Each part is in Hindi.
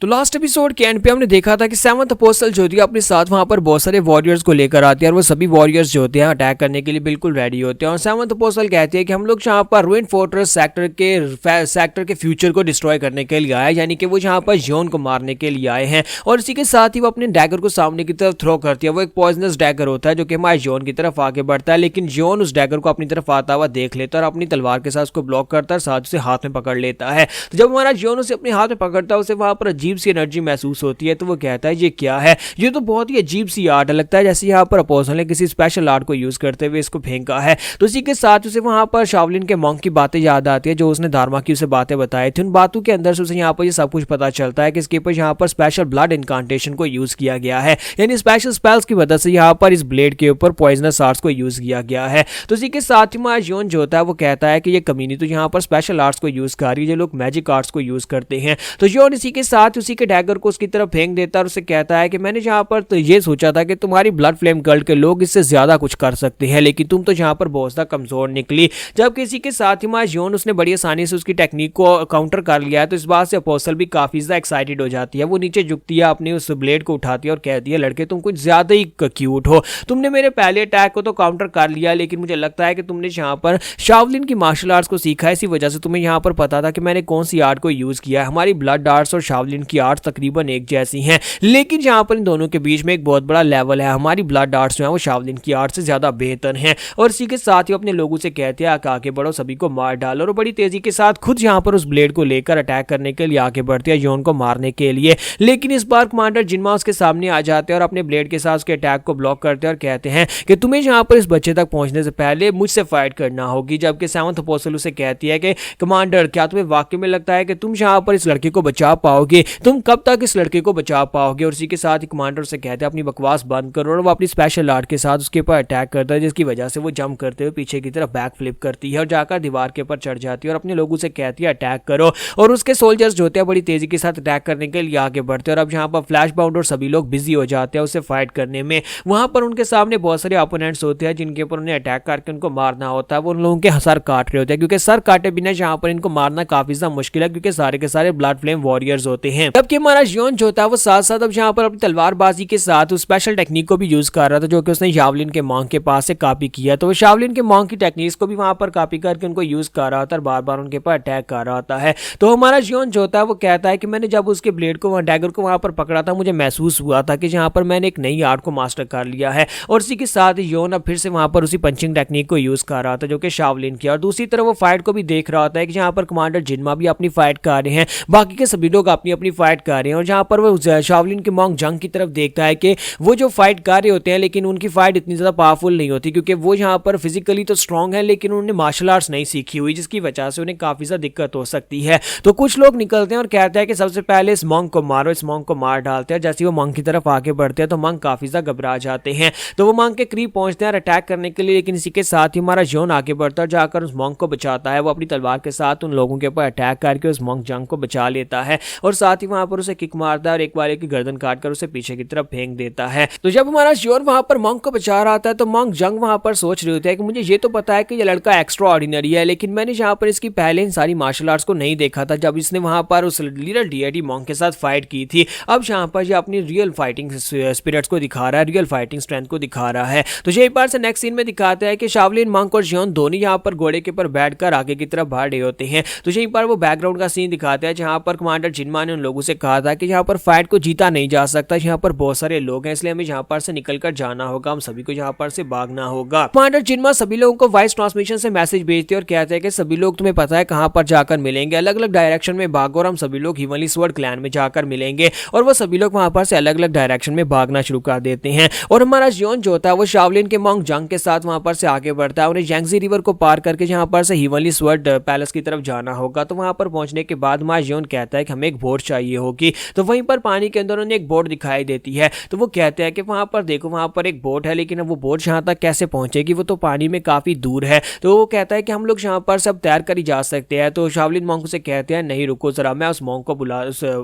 तो लास्ट एपिसोड के एंड पे हमने देखा था कि सेवंथ अपोस्टल जो थी अपने साथ वहां पर बहुत सारे वॉरियर्स को लेकर आती है और वो सभी वॉरियर्स जो होते हैं अटैक करने के लिए बिल्कुल रेडी होते हैं। और सेवंथ अपोस्टल कहती है कि हम लोग जहाँ पर रूइन फोर्ट्रेस सेक्टर के फ्यूचर को डिस्ट्रॉय करने के लिए आए, यानी कि वो जहाँ पर जॉन को मारने के लिए आए हैं। और इसी के साथ ही वो अपने डैगर को सामने की तरफ थ्रो करती है। वो एक पॉइजनस डैगर होता है जो कि हमारे जॉन की तरफ आगे बढ़ता है, लेकिन जॉन उस डैगर को अपनी तरफ आता हुआ देख लेता है और अपनी तलवार के साथ उसको ब्लॉक करता है, साथ उसे हाथ में पकड़ लेता है। तो जब हमारा जॉन उसे अपने हाथ में पकड़ता है उसे वहां पर अजीब सी एनर्जी महसूस होती है। तो वो कहता है ये क्या है, ये तो बहुत ही अजीब सी आर्ट है, लगता है जैसे यहाँ पर अपोस्टल ने किसी स्पेशल आर्ट को यूज करते हुए इसको फेंका है। तो इसी के साथ उसे वहां पर शावलिन के मॉन्क की बातें याद आती है जो उसने धार्मा की उसे बातें बताई थी। उन बातों के अंदर से उसे यहाँ पर ये सब कुछ पता चलता है कि इसके ऊपर यहाँ पर स्पेशल ब्लड इनकांटेशन को यूज किया गया है, यानी स्पेशल स्पेल्स की मदद से यहाँ पर इस ब्लेड के ऊपर पॉइजनस आर्ट्स को यूज किया गया है। तो इसी के साथ ही हमारा जॉन जो होता है वो कहता है कि ये कमीनी तो यहाँ पर स्पेशल आर्ट्स को यूज कर रही है, जो लोग मैजिक आर्ट्स को यूज करते हैं। तो जॉन इसी के साथ उसी के डैगर को उसकी तरफ फेंक देता है और उसे कहता है कि मैंने जहाँ पर तो ये सोचा था कि तुम्हारी ब्लड फ्लेम कल्ट के लोग इससे ज्यादा कुछ कर सकते हैं, लेकिन तुम तो यहाँ पर बहुत ज्यादा कमजोर निकली। जबकि इसी के साथ ही हमारा जॉन उसने बड़ी आसानी से उसकी टेक्निक को काउंटर कर लिया है। तो इस बात से अपोस्टल भी काफी ज्यादा एक्साइटेड हो जाती है। वो नीचे झुकती है, अपनी उस ब्लेड को उठाती है और कहती है लड़के तुम कुछ ज्यादा ही क्यूट हो, तुमने मेरे पहले अटैक को तो काउंटर कर लिया, लेकिन मुझे लगता है कि तुमने यहाँ पर शावलिन की मार्शल आर्ट्स को सीखा है, इसी वजह से तुम्हें यहाँ पर पता था कि मैंने कौन सी आर्ट को यूज किया है। हमारी ब्लड आर्ट्स और शावलिन की आर्ट्स तकरीबन एक जैसी हैं, लेकिन यहाँ पर इन दोनों के बीच में एक बहुत बड़ा लेवल है। हमारी ब्लड आर्ट्स जो है वो शावलिन की आर्ट से ज्यादा बेहतर हैं। और इसी के साथ ही अपने लोगों से कहते हैं आगे बढ़ो, सभी को मार डालो। और बड़ी तेजी के साथ खुद यहाँ पर उस ब्लेड को लेकर अटैक करने के लिए आगे बढ़ते हैं जॉन को मारने के लिए। लेकिन इस बार कमांडर जिनमा उसके सामने आ जाते हैं और अपने ब्लेड के साथ उसके अटैक को ब्लॉक करते हैं और कहते हैं कि तुम्हें यहाँ पर इस बच्चे तक पहुंचने से पहले मुझसे फाइट करना होगी। जबकि सेवंथ अपोस्टल उसे कहती है कि कमांडर क्या तुम्हें वाकई में लगता है कि तुम यहाँ पर इस लड़के को बचा पाओगे, तुम कब तक इस लड़के को बचा पाओगे। और इसी के साथ ही कमांडर से कहते हैं अपनी बकवास बंद करो, और वो अपनी स्पेशल आर्ट के साथ उसके ऊपर अटैक करता है, जिसकी वजह से वो जंप करते हुए पीछे की तरफ बैक फ्लिप करती है और जाकर दीवार के ऊपर चढ़ जाती है और अपने लोगों से कहती है अटैक करो। और उसके सोल्जर्स जो होते हैं बड़ी तेजी के साथ अटैक करने के लिए आगे बढ़ते हैं। और अब यहाँ पर फ्लैश बाउंड और सभी लोग बिजी हो जाते हैं उससे फाइट करने में। वहां पर उनके सामने बहुत सारे अपोनेंट्स होते हैं जिनके ऊपर उन्हें अटैक करके उनको मारना होता है। वो उन लोगों के सर काट रहे होते हैं, क्योंकि सर काटे बिना यहाँ पर इनको मारना काफी ज्यादा मुश्किल है, क्योंकि सारे के सारे ब्लड फ्लेम वॉरियर्स होते हैं। जबकि हमारा जॉन जो होता है वो साथ साथ अब यहाँ पर अपनी तलवारबाजी के साथ उस स्पेशल टेक्निक को भी यूज कर रहा था जो कि उसने शावलिन के मॉन्क के पास से कॉपी किया। तो वो शावलिन के मॉन्क की टेक्निक्स को भी वहां पर कॉपी करके उनको यूज कर रहा होता है और बार बार उनके पर अटैक कर रहा होता है। तो हमारा जॉन जो होता है वो कहता है कि मैंने जब उसके ब्लेड को डैगर को वहां पर पकड़ा था मुझे महसूस हुआ था कि यहाँ पर मैंने एक नई आर्ट को मास्टर कर लिया है। और इसी के साथ जॉन अब फिर से वहां पर उसी पंचिंग टेक्निक को यूज कर रहा था जो कि शावलिन की। और दूसरी तरफ वो फाइट को भी देख रहा होता है कि जहाँ पर कमांडर जिनमा भी अपनी फाइट कर रहे हैं, बाकी के सभी लोग अपनी अपनी फाइट कर रहे हैं। और जहाँ पर वो शावलिन के मॉन्क जंग की तरफ देखता है कि वो जो फाइट कर रहे होते हैं लेकिन उनकी फाइट इतनी ज्यादा पावरफुल नहीं होती, क्योंकि वो यहाँ पर फिजिकली तो स्ट्रांग है लेकिन उन्होंने मार्शल आर्ट्स नहीं सीखी हुई, जिसकी वजह से उन्हें काफी ज्यादा दिक्कत हो सकती है। तो कुछ लोग निकलते हैं और कहते हैं कि सबसे पहले इस मॉन्क को मारो, इस मॉन्क को मार डालते हैं। जैसे वो मॉन्क की तरफ आगे बढ़ते हैं तो मॉन्क काफी ज्यादा घबरा जाते हैं। तो वो मॉन्क के करीब पहुंचते हैं अटैक करने के लिए, लेकिन इसी के साथ ही हमारा जॉन आगे बढ़ता है जाकर उस मॉन्क को बचाता है। वो अपनी तलवार के साथ उन लोगों के ऊपर अटैक करके उस मॉन्क जंग को बचा लेता है और साथ ही वहां पर उसे किक मारता है और एक बार की गर्दन काटकर उसे पीछे की तरफ फेंक देता है। तो जब हमारा जॉन वहां पर मॉन्क को बचा रहा था तो मॉन्क जंग वहां पर सोच रहे होते हैं कि मुझे ये तो पता है कि ये लड़का एक्स्ट्रा ऑर्डिनरी है, लेकिन मैंने यहाँ पर इसकी पहले इन सारी मार्शल आर्ट्स को नहीं देखा था जब इसने वहां पर उस लिटिल डीएडी मॉन्क के साथ फाइट की थी। अब यहाँ पर ये अपनी रियल फाइटिंग स्पिरिट्स को दिखा रहा है, रियल फाइटिंग स्ट्रेंथ को दिखा रहा है। तो ये एक बार से नेक्स्ट सीन में दिखाता है कि शावलिन मॉन्क और जॉन दोनों यहाँ पर घोड़े के ऊपर बैठकर आगे की तरफ बढ़ रहे होते हैं। तो यहीं पर वो बैकग्राउंड का सीन दिखाता है जहाँ पर कमांडर जिनमा ने उन लोगों से कहा था कि यहाँ पर फाइट को जीता नहीं जा सकता, यहाँ पर बहुत सारे लोग हैं, इसलिए हमें यहाँ पर से निकलकर जाना होगा, हम सभी को यहाँ पर से भागना होगा। कमांडर जिनमा सभी लोगों को वॉइस ट्रांसमिशन से मैसेज भेजते हैं और कहते हैं कि सभी लोग तुम्हें पता है कहां पर जाकर मिलेंगे, अलग अलग डायरेक्शन में भागो और हम सभी लोग हिवनली स्वॉर्ड क्लैन में जाकर मिलेंगे। और वो सभी लोग वहां पर से अलग अलग डायरेक्शन में भागना शुरू कर देते हैं। और हमारा जॉन जो होता है वो शावलिन के मॉन्क जंग के साथ वहां पर से आगे बढ़ता है। उन्हें यांगजी रिवर को पार करके जहां पर से हिवनली स्वॉर्ड पैलेस की तरफ जाना होगा। तो वहां पर पहुंचने के बाद हमारा जॉन कहता है कि हमें एक बोट चाहिए होगी। तो वहीं पर पानी के अंदर उन्हें एक बोट दिखाई देती है। तो वो कहते हैं कि वहां पर देखो वहां पर एक बोट है, लेकिन अब वो बोट यहाँ तक कैसे पहुंचेगी, वो तो पानी में काफी दूर है। तो वो कहता है कि हम लोग यहाँ पर सब तैर कर ही जा सकते हैं। तो शावलिन मॉन्क से कहते हैं नहीं रुको जरा, मैं उस मॉन्क को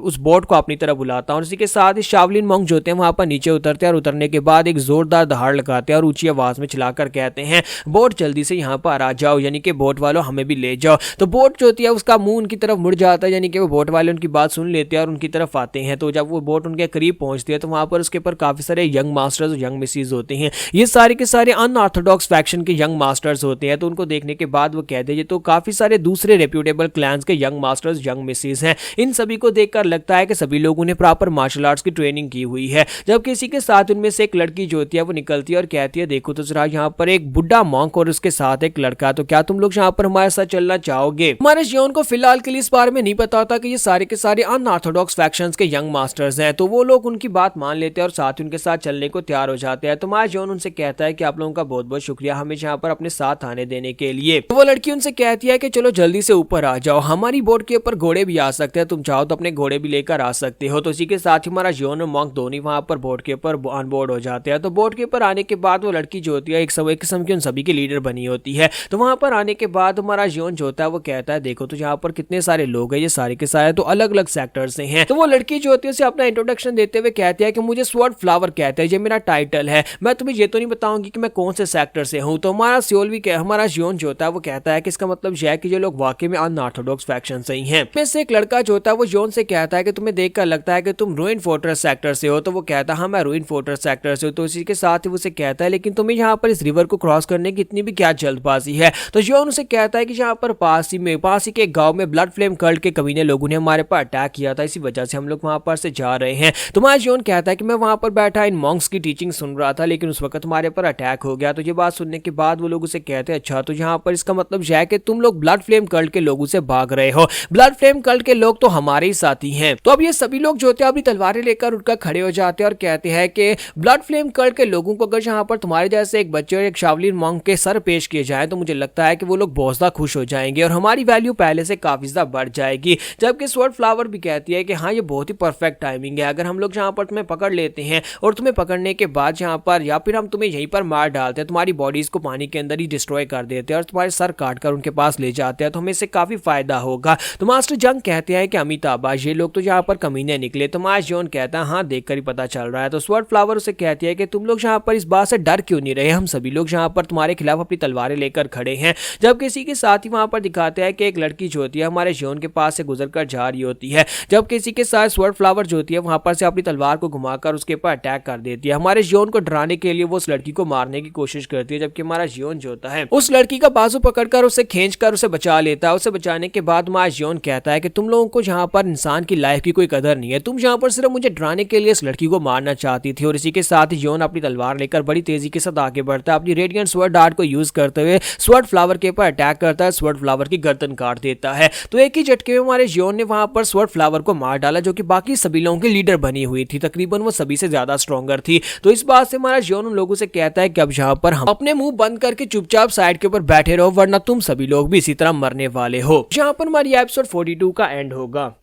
उस बोट को अपनी तरफ बुलाता हूँ। इसी के साथ ही शावलिन मॉन्क जो होते हैं वहां पर नीचे उतरते हैं और उतरने के बाद एक जोरदार दहाड़ लगाते हैं और ऊंची आवाज में चिल्लाकर कहते हैं बोट जल्दी से यहाँ पर आ जाओ, यानी कि बोट वालों हमें भी ले जाओ। तो बोट जो होती है उसका मुंह उनकी तरफ मुड़ जाता है, यानी कि वो बोट वाले उनकी बात सुन लेते हैं और उनकी तरफ आते हैं। तो जब वो बोट उनके करीब पहुंचती है तो वहां पर उसके ऊपर काफी सारे यंग मास्टर्स और यंग मिसेज होते हैं। ये सारे के सारे अनऑर्थोडॉक्स फैक्शन के यंग मास्टर्स होते हैं। तो उनको देखने के बाद वो कहते हैं तो काफी सारे दूसरे रेप्यूटेबल क्लैंस के यंग मास्टर्स, यंग मिसेज हैं। इन सभी को देखकर लगता है कि सभी लोगों ने प्रॉपर मार्शल आर्ट्स की ट्रेनिंग की हुई है। जब किसी के साथ उनमें से एक लड़की जो होती है वो निकलती है और कहती है देखो तो जरा यहाँ पर एक बुढ़ा मॉन्क और उसके साथ एक लड़का, तो क्या तुम लोग यहाँ पर हमारे साथ चलना चाहोगे? हमारे जियोन को फिलहाल के लिए इस बारे में नहीं पता होता कि ये सारे के सारे अनऑर्थोडॉक्स फैक्शंस के यंग मास्टर्स हैं। तो वो लोग उनकी बात मान लेते हैं और साथ ही उनके साथ चलने को तैयार हो जाते हैं। तो हमारा जियोन उनसे कहता है कि आप लोगों का बहुत बहुत शुक्रिया हमें यहाँ पर अपने साथ आने देने के लिए। तो वो लड़की उनसे कहती है कि चलो जल्दी से ऊपर आ जाओ, हमारी बोट के ऊपर घोड़े भी आ सकते हैं, तुम चाहो तो अपने घोड़े भी लेकर आ सकते हो। तो इसी के साथ ही हमारा जियोन और मॉन्क दोनों वहां पर बोट के ऊपर ऑन बोर्ड हो जाते हैं। तो बोट के ऊपर आने के बाद वो लड़की जो होती है एक किस्म की उन सभी की लीडर बनी होती है। तो वहां पर आने के बाद हमारा जियोन जो होता है वो कहता है देखो तो यहाँ पर कितने सारे लोग हैं, ये सारे के सारे तो अलग अलग सेक्टर से हैं। तो वो लड़की जो होती है उसे अपना इंट्रोडक्शन देते हुए कहती है कि मुझे स्वॉर्ड फ्लावर कहते हैं, ये मेरा टाइटल है, मैं तुम्हें ये तो नहीं बताऊंगी कि मैं कौन से सेक्टर से हूँ। तो हमारा सियोल भी हमारा जियोन जो होता है वो कहता है कि इसका मतलब यह है कि ये लोग वाकई में अनऑर्थोडॉक्स फैक्शन से ही हैं। फिर से एक लड़का जो होता है वो जियोन से कहता है कि तुम्हें देखकर लगता है कि तुम रूइन फोर्ट्रेस सेक्टर से हो। तो वो कहता है हाँ मैं रूइन फोर्ट्रेस सेक्टर से हूँ। तो इसी के साथ ही उसे कहता है लेकिन तुम्हें यहाँ पर इस रिवर को क्रॉस करने की इतनी भी क्या जल्दबाजी है? तो जियोन उसे कहता है कि यहाँ पर पास ही के गांव में ब्लड फ्लेम कल्ट के कमीने लोगों ने हमारे पर अटैक किया था, इसी वजह से हम लोग वहां पर से जा रहे हैं। तो हमारा जियोन कहता है कि मैं वहां पर बैठा इन मॉन्क्स की टीचिंग सुन रहा था लेकिन उस वक्त हमारे पर अटैक हो गया। तो ये बात सुनने के बाद वो लोग उसे कहते हैं अच्छा तो यहाँ पर इसका मतलब यह है कि तुम लोग ब्लड फ्लेम कल्ट के लोगों से भाग रहे हो, ब्लड फ्लेम कल्ट के लोग तो हमारे ही साथी हैं। तो अब ये सभी लोग जो होते हैं अपनी तलवारें लेकर उठकर खड़े हो जाते हैं और कहते हैं कि ब्लड फ्लेम कल्ट के लोगों को अगर यहाँ पर तुम्हारे जैसे एक बच्चे और एक शावलिन मॉन्क के सर पेश किए जाए तो मुझे लगता है कि वो लोग बहुत ज्यादा खुश हो जाएंगे और हमारी वैल्यू पहले से काफी ज्यादा बढ़ जाएगी। जबकि स्वॉर्ड फ्लावर भी कहती है कि हाँ ये बहुत ही परफेक्ट टाइमिंग है, अगर हम लोग यहाँ पर तुम्हें पकड़ लेते हैं और तुम्हें पकड़ने के बाद यहाँ पर या फिर हम तुम्हें यहीं पर मार डालते हैं, तुम्हारी बॉडीज को पानी के अंदर ही डिस्ट्रॉय कर देते हैं और तुम्हारे सर काट कर उनके पास ले जाते हैं तो हमें इससे काफी फायदा होगा। तो मास्टर जंग कहते हैं कि अमिताभ ये लोग तो यहाँ पर कमीने निकले। तो मास्टर जॉन कहता है हाँ देखकर ही पता चल रहा है। तो स्वॉर्ड फ्लावर उसे कहती है कि तुम लोग यहाँ पर इस बात से डर क्यों नहीं रहे, हम सभी लोग यहाँ पर तुम्हारे खिलाफ अपनी तलवारें लेकर खड़े हैं। जब किसी के साथ ही वहां पर दिखाते हैं कि एक लड़की जो होती है हमारे जॉन के पास से गुजरकर जा रही होती है। जब किसी के साथ स्वॉर्ड फ्लावर जो होती है वहां पर से अपनी तलवार को घुमाकर उसके ऊपर अटैक कर देती है। हमारे जियोन को डराने के लिए वो उस लड़की को मारने की कोशिश करती है, जबकि हमारा जियोन जो होता है उस लड़की का बाजू पकड़कर उसे खींचकर उसे बचा लेता है। उसे बचाने के बाद हमारा जियोन कहता है कि तुम लोगों को यहाँ पर इंसान की लाइफ की कोई कदर नहीं है, तुम यहाँ पर सिर्फ मुझे डराने के लिए इस लड़की को मारना चाहती थी। और इसी के साथ ही जियोन अपनी तलवार लेकर बड़ी तेजी के साथ आगे बढ़ता है, अपनी रेडिएंट स्वॉर्ड आर्ट को यूज करते हुए स्वॉर्ड फ्लावर के ऊपर अटैक करता है, स्वॉर्ड फ्लावर की गर्दन काट देता है। तो एक ही झटके में हमारे जियोन ने वहां पर स्वॉर्ड फ्लावर को मार डाला जो कि बाकी सभी लोगों की लीडर बनी हुई थी, तकरीबन वो सभी से ज्यादा स्ट्रॉन्गर थी। तो इस बात से हमारा जियोन उन लोगों से कहता है कि अब यहाँ पर हम अपने मुंह बंद करके चुपचाप साइड के ऊपर बैठे रहो वरना तुम सभी लोग भी इसी तरह मरने वाले हो। यहाँ पर हमारी एपिसोड 42 का एंड होगा।